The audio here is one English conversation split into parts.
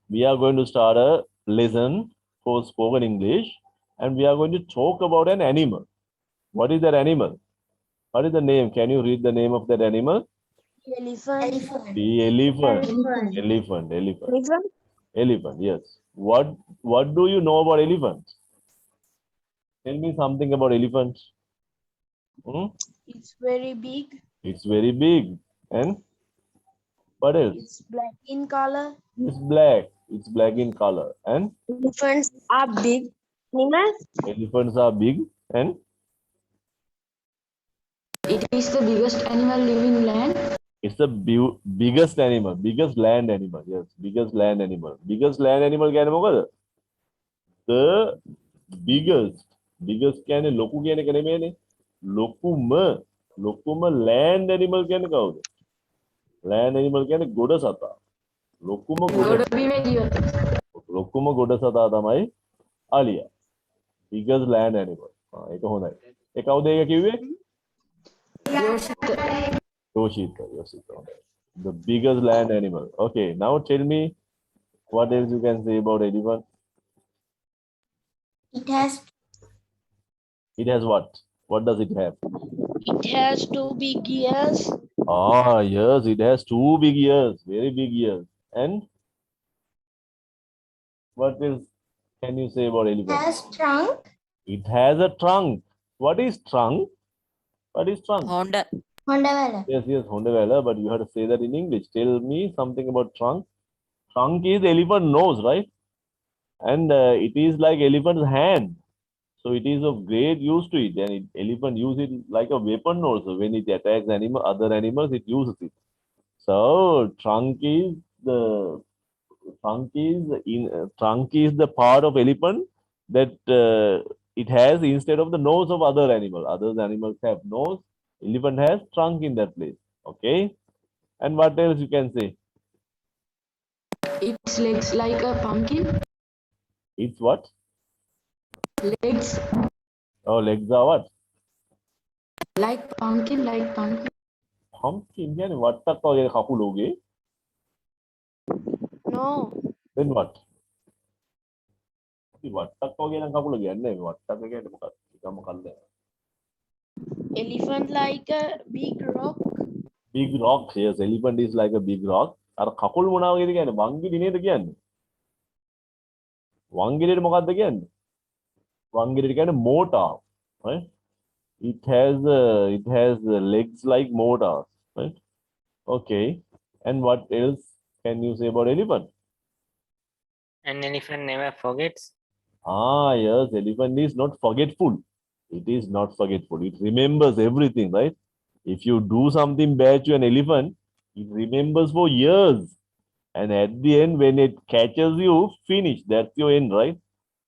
we are going to start a lesson for spoken English, and we are going to talk about an animal. What is that animal? What is the name? Can you read the name of that animal? Elephant. The elephant. Elephant. Elephant. Elephant. Elephant. Elephant. Yes. What do you know about elephants? Tell me something about elephants. Hmm? It's very big. It's very big. And what else? It's black in color. It's black. It's black in color. And Elephants are big animals. elephants are big. And It is the biggest animal living land. it's the biggest animal, biggest land animal. Yes, biggest land animal. Biggest land animal කියන්නේ මොකද? The biggest කියන්නේ ලොකු කියන එක නෙමෙයිනේ. ලොකුම land animal කියන්නේ කවුද? Land animal කියන්නේ ගොඩ සතා. ලොකුම ගොඩ සතා තමයි අලියා. Biggest land animal. ඒක හොඳයි. ඒ කවුද ඒක කිව්වේ? Yoshito. The biggest land animal. Okay, now tell me what else you can say about elephant. It has what? What does it have? two big ears. Ah, yes, it has two big ears, very big ears. And what else can you say about elephant? It has trunk. It has a trunk. What is trunk? What is trunk? Honda. Yes, Honda, but you have to say that in English. Tell me something about trunk. Trunk is elephant nose, right? And it is like elephant's hand. So it is of great use to it. And elephant use it like a weapon also. When it attacks other animals, it uses it. So trunk is the part of elephant that it has instead of the nose of other animals. Other animals have nose. Elephant has trunk in that place. Okay. And what else you can say? Its legs like a pumpkin. It's what? Legs Oh, legs are what? like pumpkin. Pumpkin කියන්නේ වට්ටක් වගේ කකුල උගේ. No. Then what? ඉතින් වට්ටක් වගේ නම් කකුල කියන්නේ වට්ටක් කියන්නේ මොකක්ද? නිකම්ම කල්ද. Elephant like a big rock. Big rock. Yes, elephant is like a big rock. අර කකුල් මොනවා වගේද කියන්නේ? වංගිඩි නේද කියන්නේ? වංගිඩියට මොකක්ද කියන්නේ? වංගිඩියට කියන්නේ motor, right? It has legs like motors, right? Okay. And what else can you say about elephant? An elephant never forgets. Ah, yes, elephant is not forgetful. It is not forgetful. It remembers everything, right? If you do something bad to an elephant, it remembers for years. And at the end, when it catches you, finish. That's your end, right?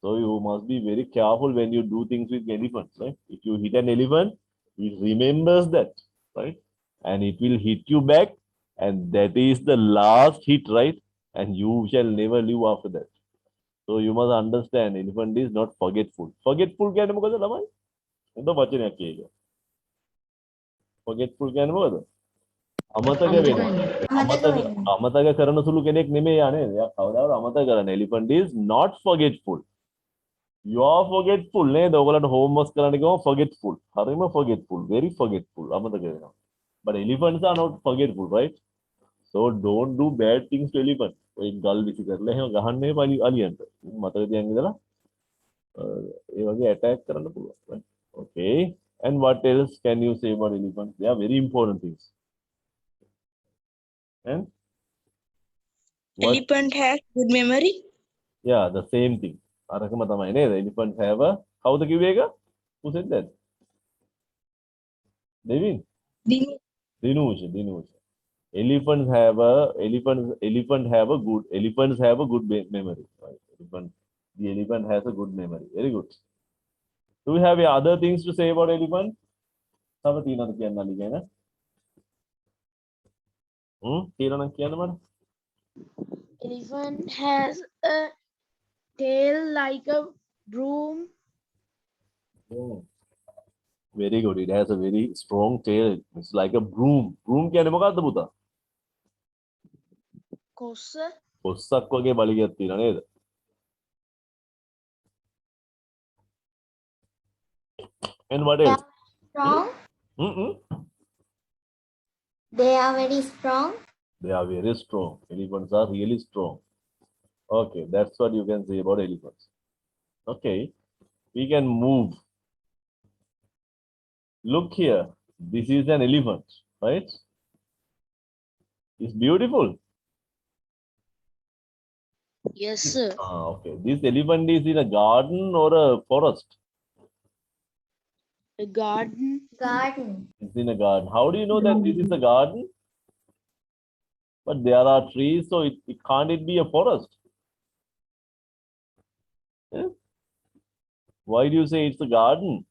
So you must be very careful when you do things with elephants, right? If you hit an elephant, it remembers that, right? And it will hit you back, and that is the last hit, right? And you shall never live after that. So you must understand, elephant is not forgetful. Forgetful කියන්නේ මොකද ළමයි? හොඳ වචනයක් ඒක. Forgetful කියන්නේ මොකද? අමතක වෙනවා. අමතක කරන සුළු කෙනෙක් නෙමෙයි යා නේද? එයා කවදාවත් අමතක කරන්නේ. Elephant is not forgetful. You are forgetful නේද? ඔයගලන්ට homework කරන්න ගියාම forgetful. හරිම forgetful, very forgetful. අමතක වෙනවා. But elephants are not forgetful, right? So don't do bad things to elephant. ඔය ගල් විසි කරලා එහෙම ගහන්නේ අලියන්ට. මතක තියන් ඉඳලා ඒ වගේ attack කරන්න පුළුවන්, right? Okay. And what else can you say about elephants? They are very important things. And what? Elephant has good memory. Yeah, the same thing. අරකම තමයි නේද? Elephants have a කවුද කිව්වේ ඒක? Who said that? Devin? Dinush. Elephants have a good memory. Right? The elephant has a good memory. Very good. Do we have other things to say about elephant? තව තියෙනවද කියන්න අලි ගැන? තියෙනවා නම් කියන්න මට. Elephant has a tail like a broom. Oh. Very good. It has a very strong tail. It's like a broom. Broom කියන්නේ මොකක්ද පුතා? කොස්ස. පොස්සක් වගේ බලියක් තියෙනවා නේද? And what else? Strong. Mm-mm. They are very strong. They are very strong. Elephants are really strong. Okay, that's what you can say about elephants. Okay, we can move. Look here. This is an elephant, right? It's beautiful. Yes, sir. Okay. This elephant is in a garden or a forest? A garden. Garden. It's in a garden. How do you know that this is a garden? But there are trees, so it can't it be a forest? Yeah? Why do you say it's a garden?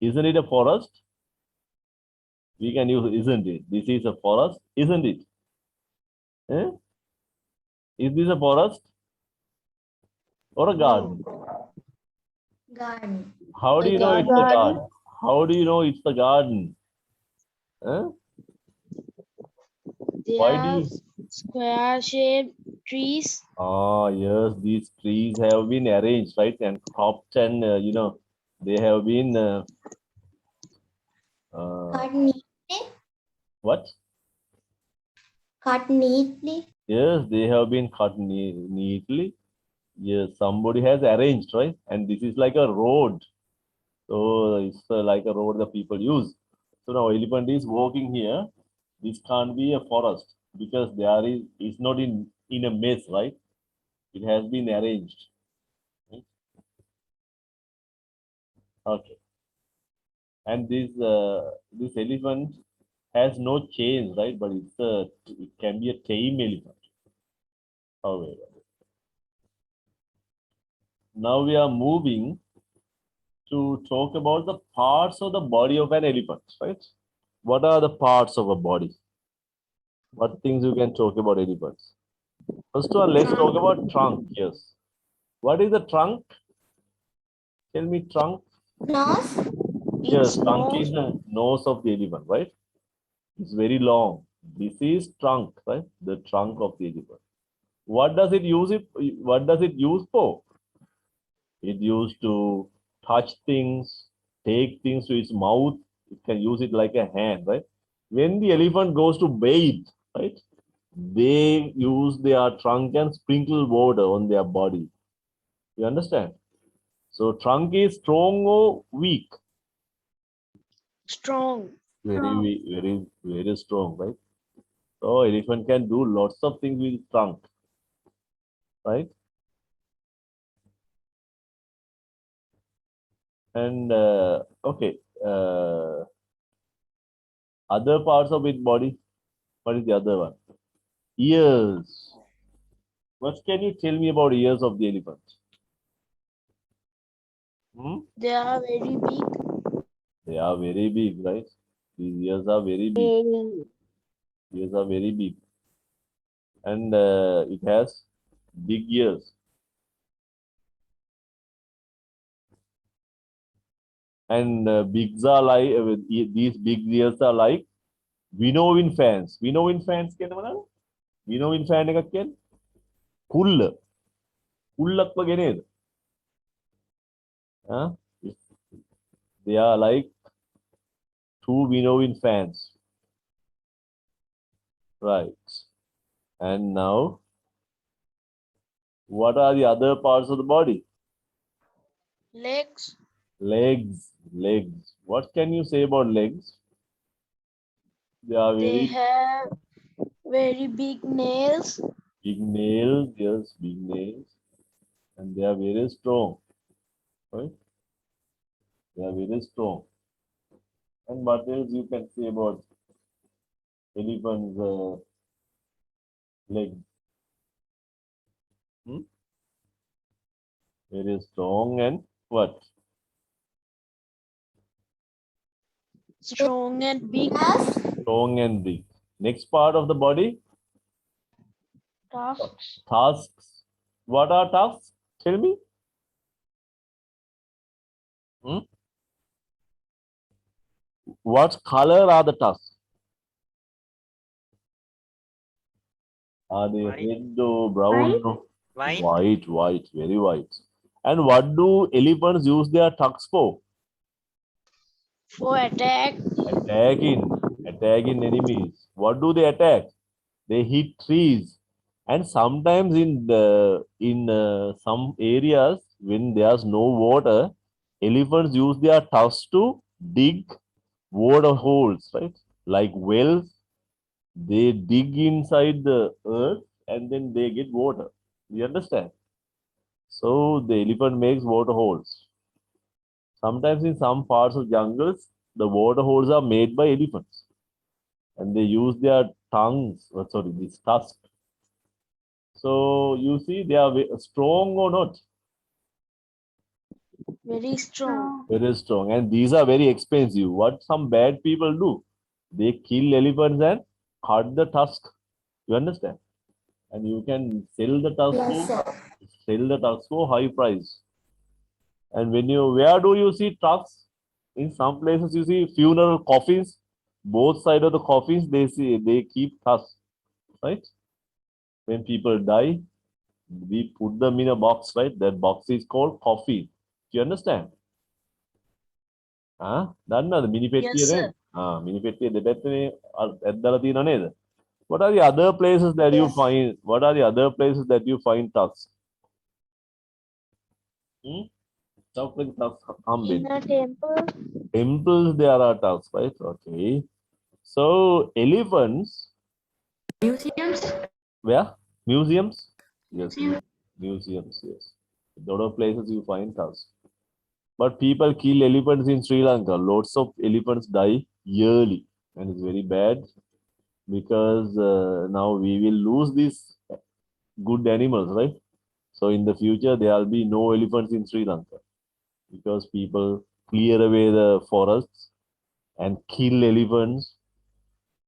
Isn't it a forest? We can use, isn't it? This is a forest, isn't it? Eh? Is this a forest or a garden? Garden. How do A you know it's a garden. garden? How do you know it's a garden? Eh? They Why do are you? square shaped trees. Ah, yes, these trees have been arranged, right, and cropped, and they have been Cut neatly. what? Cut neatly. Yes, they have been cut neatly. Yes, somebody has arranged, right? And this is like a road. So it's like a road that people use. So now elephant is walking here. This can't be a forest because there is, it's not in a mess, right? It has been arranged. Okay. And this elephant has no chains, right? But it can be a tame elephant. However, now we are moving to talk about the parts of the body of an elephant, right? What are the parts of a body? What things you can talk about elephants? First of all, let's talk about trunk. Yes. What is the trunk? Tell me trunk. Nose. Yes, Its trunk nose. is the nose of the elephant, right? It's very long. This is trunk, right? The trunk of the elephant. What does it use it? What does it use for? It used to touch things, take things to its mouth. It can use it like a hand, right? When the elephant goes to bathe, right? They use their trunk and sprinkle water on their body. You understand? So trunk is strong or weak? Strong. Very weak, very strong, right? So elephant can do lots of things with trunk, right? And okay, other parts of its body. What is the other one? Ears. What can you tell me about ears of the elephant? They are very big. They are very big, right? These ears are very big. Ears are very big. And it has big ears. And bigs are like, these big ears are like winnowing fans. Winnowing fans කියන්නේ මොනවද? Winnowing fan එකක් කියන්නේ කුල්ල. කුල්ලක් වගේ නේද? Huh? They are like two winnowing fans. Right. And now, what are the other parts of the body? Legs. Legs. Legs. What can you say about legs? They are They very have very big nails. big nails. Yes, big nails. And they are very strong. Right? They are very strong. And what else you can say about elephant's legs? Very strong and what? Strong and big. Strong and big. Next part of the body? Tusks. Tusks. What are tusks? Tell me. What color are the tusks? Are they White. red or brown? White. White, white, very white. And what do elephants use their tusks for? For attack. Attacking enemies. What do they attack? They hit trees. And sometimes in some areas when there's no water, elephants use their tusks to dig water holes, right? Like wells, they dig inside the earth and then they get water. You understand? So the elephant makes water holes. Sometimes in some parts of jungles, the water holes are made by elephants, and they use their these tusks. So you see, they are strong or not? Very strong. Very strong, and these are very expensive. What some bad people do? They kill elephants and cut the tusk. You understand? And you can sell the Yes, sir. for high price. And where do you see trucks? In some places you see funeral coffins. Both sides of the coffins they keep tusks, right? When people die, we put them in a box, right? That box is called coffin. Do you understand? දන්නවද මිනි පෙට්ටිය Yes, නේද? sir. මිනි පෙට්ටිය දෙපැත්තේ ඇද්දලා තියෙනව නේද? What are the other places that you Yes. find? What are the other places that you find tusks? Stuff like tusks In hambeni. a temple. Temples there are tusks, right? Okay. So elephants, Museums. where? Museums? Yes, Museum. museums, yes. A lot of places you find tusks. But people kill elephants in Sri Lanka. Lots of elephants die yearly, and it's very bad because now we will lose these good animals, right? So in the future there will be no elephants in Sri Lanka because people clear away the forests and kill elephants,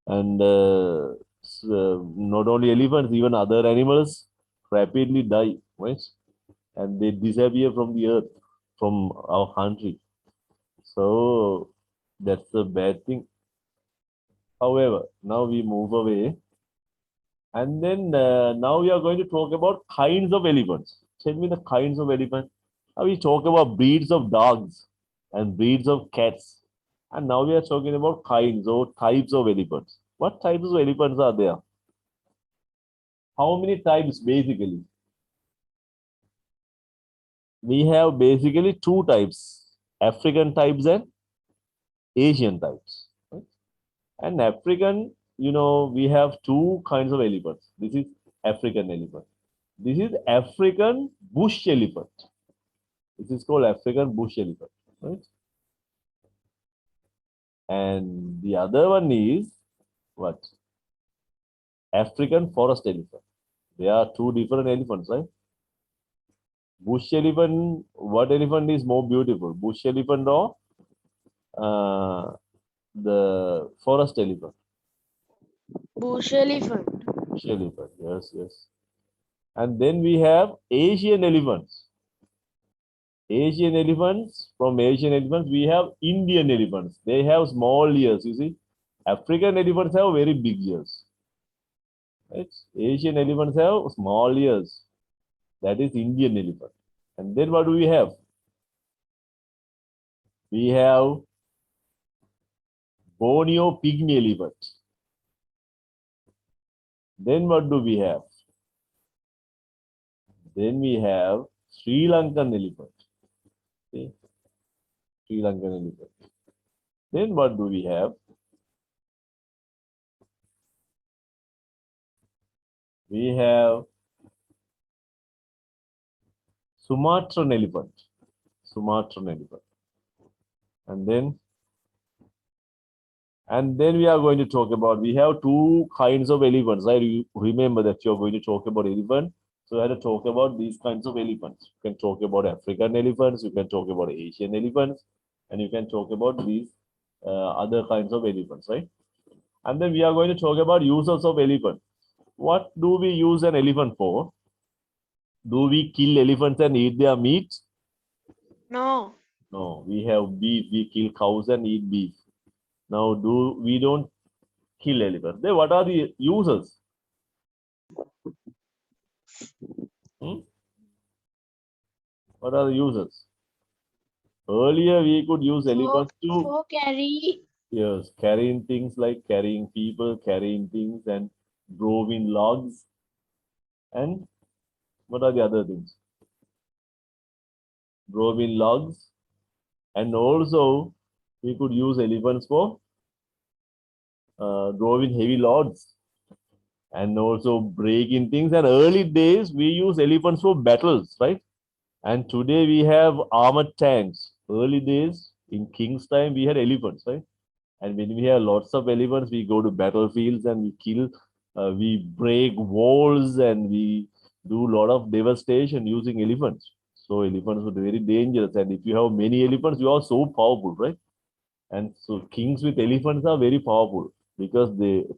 and not only elephants, even other animals rapidly die, right? And they disappear from the earth, from our country. So that's a bad thing. However, now we move away, and then now we are going to talk about kinds of elephants. Tell me the kinds of elephants. Now we talk about breeds of dogs and breeds of cats, and now we are talking about kinds or types of elephants. What types of elephants are there? How many types basically? We have basically two types: African types and Asian types. Right? And African, we have two kinds of elephants. This is African elephant. This is African bush elephant. This is called African bush elephant, right? And the other one is what? African forest elephant. There are two different elephants, right? Bush elephant, what elephant is more beautiful? Bush elephant or the forest elephant? Bush elephant. Bush elephant, yes, yes. And then we have Asian elephants. Asian elephants, from Asian elephants, we have Indian elephants. They have small ears, you see. African elephants have very big ears. Right? Asian elephants have small ears. That is Indian elephant. And then what do we have? We have Borneo pygmy elephant. Then what do we have? Then we have Sri Lankan elephant. Okay. Sri Lankan elephant. Then what do we have? We have Sumatran elephant. Sumatran elephant. And then we are going to talk about, we have two kinds of elephants. I remember that you're going to talk about elephant. So I had to talk about these kinds of elephants. You can talk about African elephants, you can talk about Asian elephants, and you can talk about these other kinds of elephants, right? And then we are going to talk about uses of elephant. What do we use an elephant for? Do we kill elephants and eat their meat? No. No, we have beef. We kill cows and eat beef. Now, we don't kill elephants? Then what are the uses? What are the uses? Earlier, we could use elephants to For carry. yes, carrying things like carrying people, carrying things, and droving logs. And what are the other things? Droving logs. And also, we could use elephants for droving heavy loads and also breaking things. And early days, we use elephants for battles, right? And today we have armored tanks. Early days, in King's time, we had elephants, right? And when we have lots of elephants, we go to battlefields and we kill, we break walls and we do a lot of devastation using elephants. So elephants were very dangerous. And if you have many elephants, you are so powerful, right? And so kings with elephants are very powerful because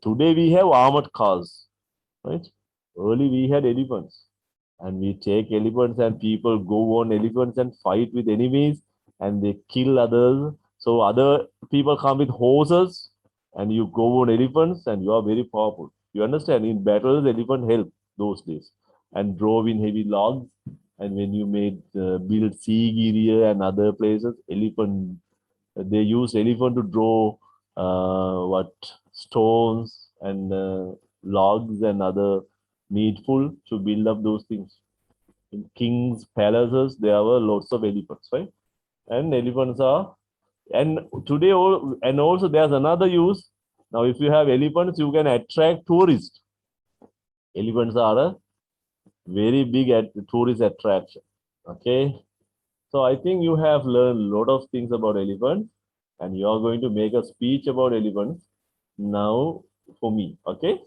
today we have armored cars, right? Early we had elephants, and we take elephants and people go on elephants and fight with enemies and they kill others. So other people come with horses and you go on elephants and you are very powerful. You understand? In battles, elephant helped those days and drove in heavy logs. And when you made build Sigiriya and other places, elephant they use elephant to draw what stones and logs and other needful to build up those things. In kings' palaces, there were lots of elephants, right? And elephants are and today and also there's another use. Now, if you have elephants, you can attract tourists. Elephants are a very big tourist attraction. Okay. So I think you have learned a lot of things about elephants and you are going to make a speech about elephants now for me. Okay.